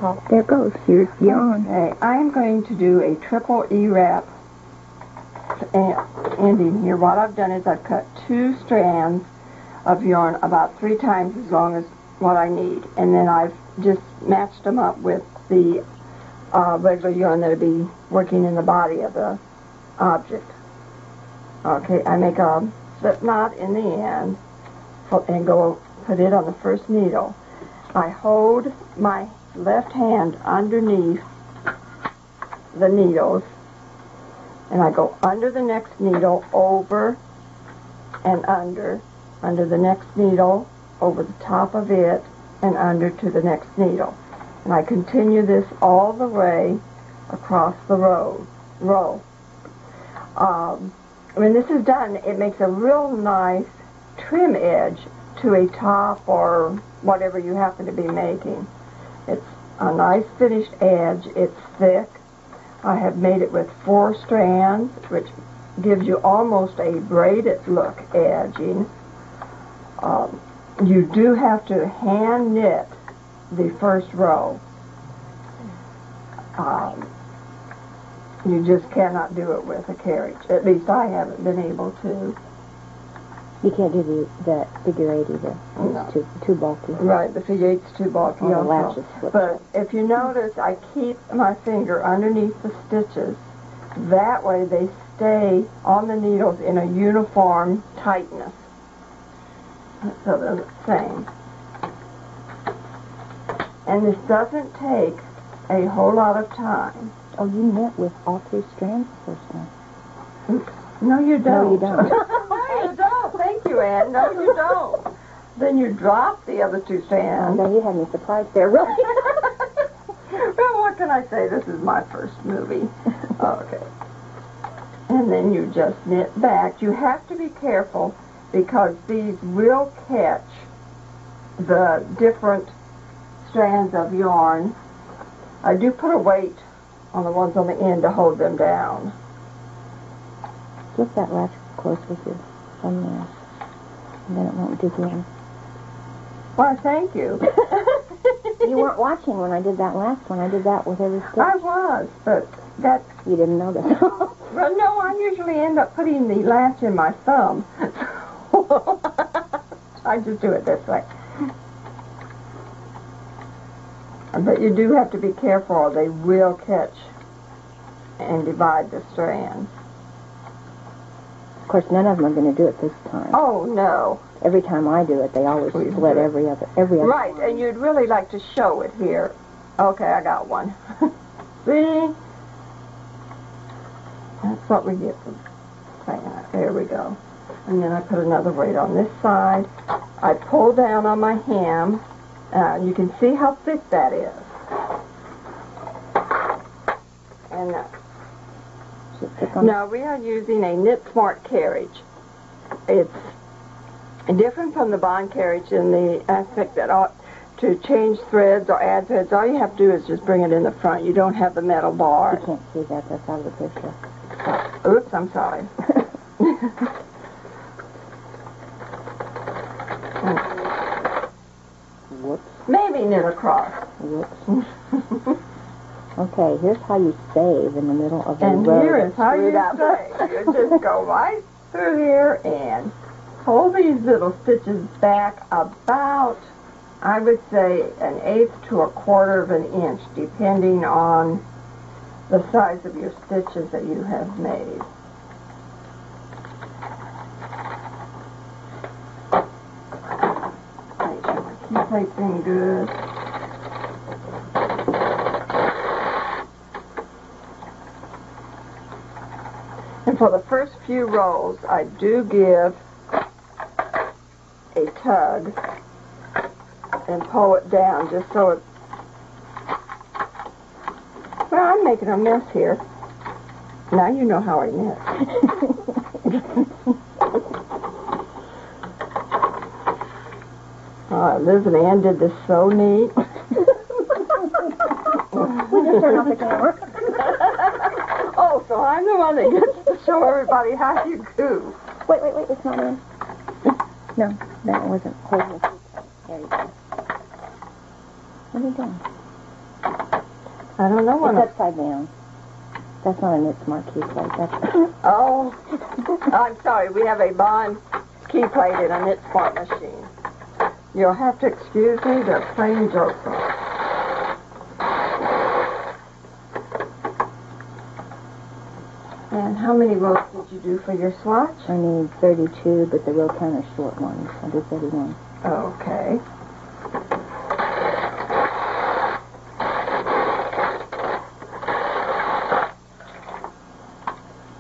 top. There it goes. You're on. Okay, I'm going to do a triple E-wrap ending here. What I've done is I've cut 2 strands of yarn about 3 times as long as what I need, and then I've just matched them up with the regular yarn that would be working in the body of the object. Okay, I make a slip knot in the end and go put it on the first needle. I hold my left hand underneath the needles, and I go under the next needle, over and under the next needle, over the top of it, and under to the next needle. And I continue this all the way across the row. When this is done, it makes a real nice trim edge to a top or whatever you happen to be making. It's a nice finished edge. It's thick. I have made it with 4 strands, which gives you almost a braided look edging. You do have to hand knit the first row. You just cannot do it with a carriage. At least I haven't been able to. You can't do the figure 8 either. It's No. too bulky. Right, the figure 8's too bulky The also. latches slip. But if you notice, I keep my finger underneath the stitches. That way they stay on the needles in a uniform tightness. So they're the same. And this doesn't take a whole lot of time. Oh, you knit with all 3 strands the first time. No, you don't. No, you don't. No, you don't. Thank you, Ann. No, you don't. Then you drop the other 2 strands. No, you had me surprised there, really. Well, what can I say? This is my first movie. Okay. And then you just knit back. You have to be careful because these will catch the different strands of yarn. I do put a weight on the ones on the end to hold them down. Flip that latch close with your thumbnail, and then it won't dig in. Why, thank you. You weren't watching when I did that last one. I did that with every stitch. I was, but that... You didn't notice. Well, no, I usually end up putting the latch in my thumb. I just do it this way. But you do have to be careful or they will catch and divide the strands. Of course, none of them are going to do it this time. Oh, no. Every time I do it, they always split every other Right, one. and you'd really like to show it here. Okay, I got one. See? That's what we get from playing it. There we go. And then I put another weight on this side. I pull down on my hem. You can see how thick that is. And now we are using a Knit Smart carriage. It's different from the Bond carriage in the aspect that to change threads or add threads, all you have to do is just bring it in the front. You don't have the metal bar. You can't see that. That's out of the picture. Oops, I'm sorry. Whoops. Maybe knit across. Whoops. Okay, here's how you save in the middle of the And row. here is how you save. You just go right through here and pull these little stitches back about, I would say, 1/8 to 1/4 of an inch, depending on the size of your stitches that you have made. Make sure I keep everything good. And for the first few rows, I do give a tug and pull it down just so it... Well, I'm making a mess here. Now you know how I knit. Liz and Ann did this so neat. We just turned off the camera. Oh, so I'm the one that gets to show everybody how you goof. Wait, it's not in. No, that wasn't holding the seat. There you go. What are you doing? I don't know what. It's upside down. That's not a knit smart key plate. That's Oh, I'm sorry. We have a Bond key plate in a Knit Smart machine. You'll have to excuse me. They're playing jokes on us. And how many rows did you do for your swatch? I need 32, but the row counter's short ones. I did 31. Okay.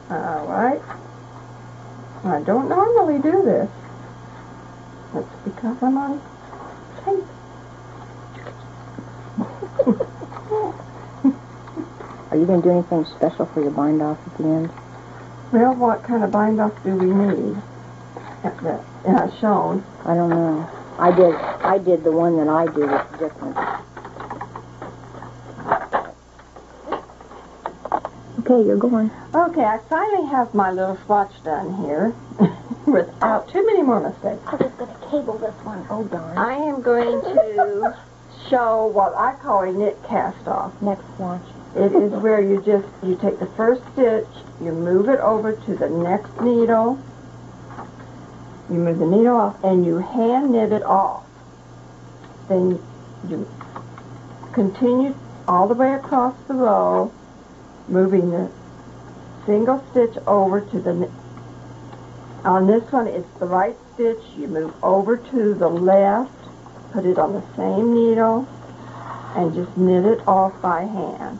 All right. I don't normally do this. That's because I'm on tape. Are you going to do anything special for your bind off at the end? Well, what kind of bind off do we need? Shown. I don't know. I did the one that I do that's different. Okay, you're going. Okay, I finally have my little swatch done here without too many more mistakes. I was going to cable this one. Oh, darn. I am going to show what I call a knit cast off. Next swatch. It is where you take the first stitch, you move it over to the next needle, you move the needle off, and you hand knit it off. Then you continue all the way across the row, moving the single stitch over to the, on this one it's the right stitch, you move over to the left, put it on the same needle, and just knit it off by hand.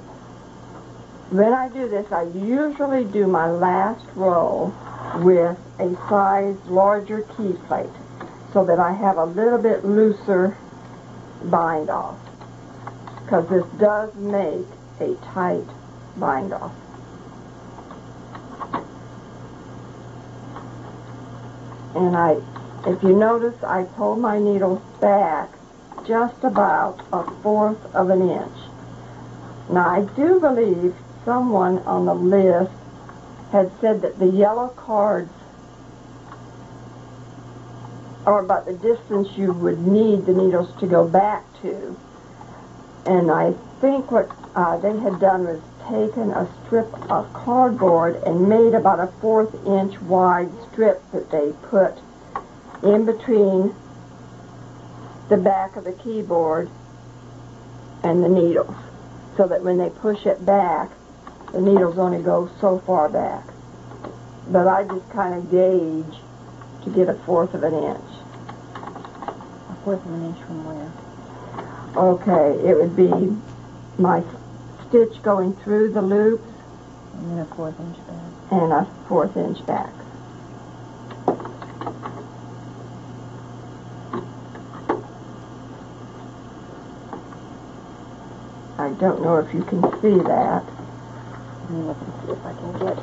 When I do this, I usually do my last row with a size larger key plate so that I have a little bit looser bind off, because this does make a tight bind off. And if you notice, I pull my needle back just about 1/4 of an inch. Now I do believe someone on the list had said that the yellow cards are about the distance you would need the needles to go back to. And I think what they had done was taken a strip of cardboard and made about a 1/4 inch wide strip that they put in between the back of the keyboard and the needles, so that when they push it back, the needles only go so far back. But I just kind of gauge to get 1/4 of an inch. 1/4 of an inch from where? Okay, it would be my stitch going through the loops And then 1/4 inch back. and 1/4 inch back. I don't know if you can see that. Let me look and see if I can get.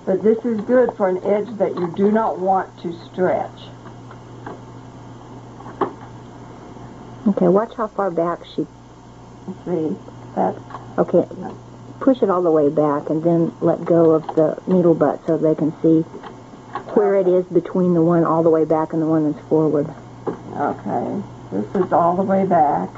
But this is good for an edge that you do not want to stretch. Okay, watch how far back she... See, that's... Okay, push it all the way back and then let go of the needle butt so they can see where it is between the one all the way back and the one that's forward. Okay, this is all the way back.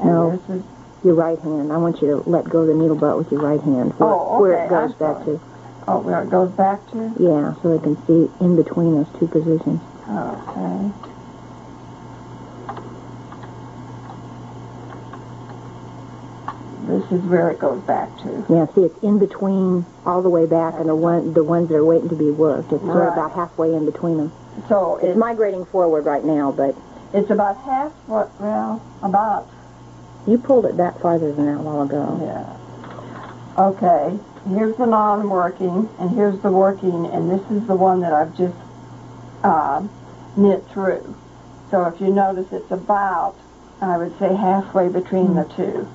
And No. this is... Your right hand. I want you to let go of the needle butt with your right hand. Where it goes back to. Oh, where it goes back to? Yeah, so they can see in between those two positions. Okay. This is where it goes back to. Yeah, see, it's in between all the way back and the ones that are waiting to be worked. It's sort of about halfway in between them. So It's migrating forward right now, but it's about half, about... you pulled it back farther than that a while ago. Yeah. Okay, here's the non-working, and here's the working, and this is the one that I've just knit through. So if you notice, it's about, I would say, halfway between the two.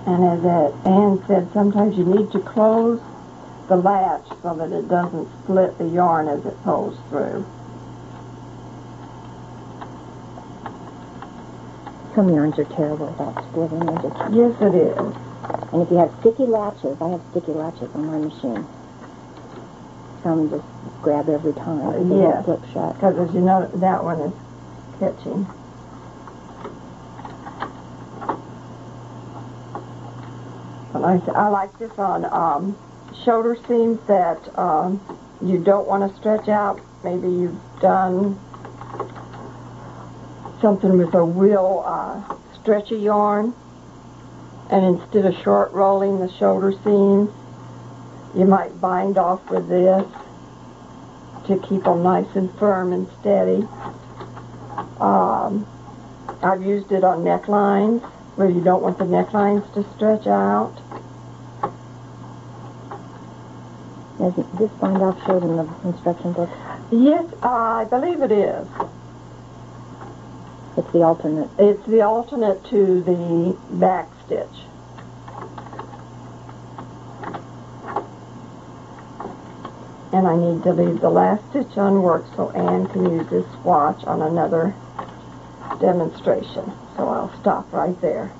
And as Anne said, sometimes you need to close the latch so that it doesn't split the yarn as it pulls through. Some yarns are terrible about splitting. Yes, it is. And if you have sticky latches, I have sticky latches on my machine. Some just grab every time. They Yes, won't flip shut. because as you know, that one is catching. But I like this on shoulder seams that you don't want to stretch out. Maybe you've done something with a real stretchy yarn, and instead of short rolling the shoulder seams, you might bind off with this to keep them nice and firm and steady. I've used it on necklines where you don't want the necklines to stretch out. Is this bind off showed in the instruction book? Yes, I believe it is. It's the alternate. It's the alternate to the back stitch. And I need to leave the last stitch unworked so Anne can use this swatch on another demonstration. So I'll stop right there.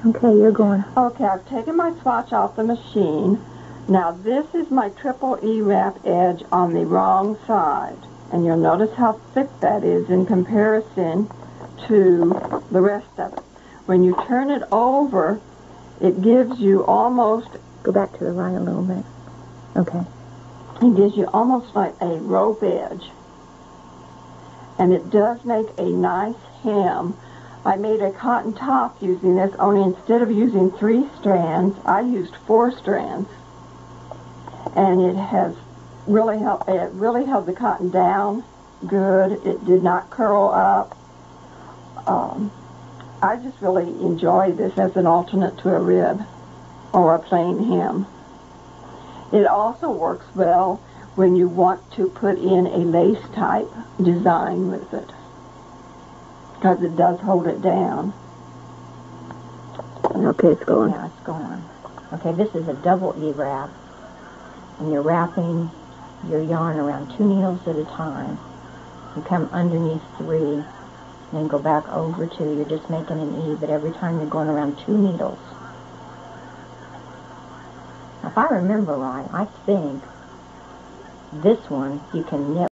Okay, you're going. Okay, I've taken my swatch off the machine. Now this is my triple E wrap edge on the wrong side. And you'll notice how thick that is in comparison to the rest of it. When you turn it over, it gives you almost... Go back to the right a little bit. Okay. It gives you almost like a rope edge. And it does make a nice hem. I made a cotton top using this, only instead of using 3 strands, I used 4 strands. And it has really helped. It really held the cotton down good. It did not curl up. I just really enjoy this as an alternate to a rib or a plain hem. It also works well when you want to put in a lace type design with it, because it does hold it down. Okay, it's going. Yeah, it's going. Okay, this is a double E wrap, and you're wrapping your yarn around 2 needles at a time. You come underneath 3, then go back over 2. You're just making an E, but every time you're going around 2 needles. Now, if I remember right, I think this one you can knit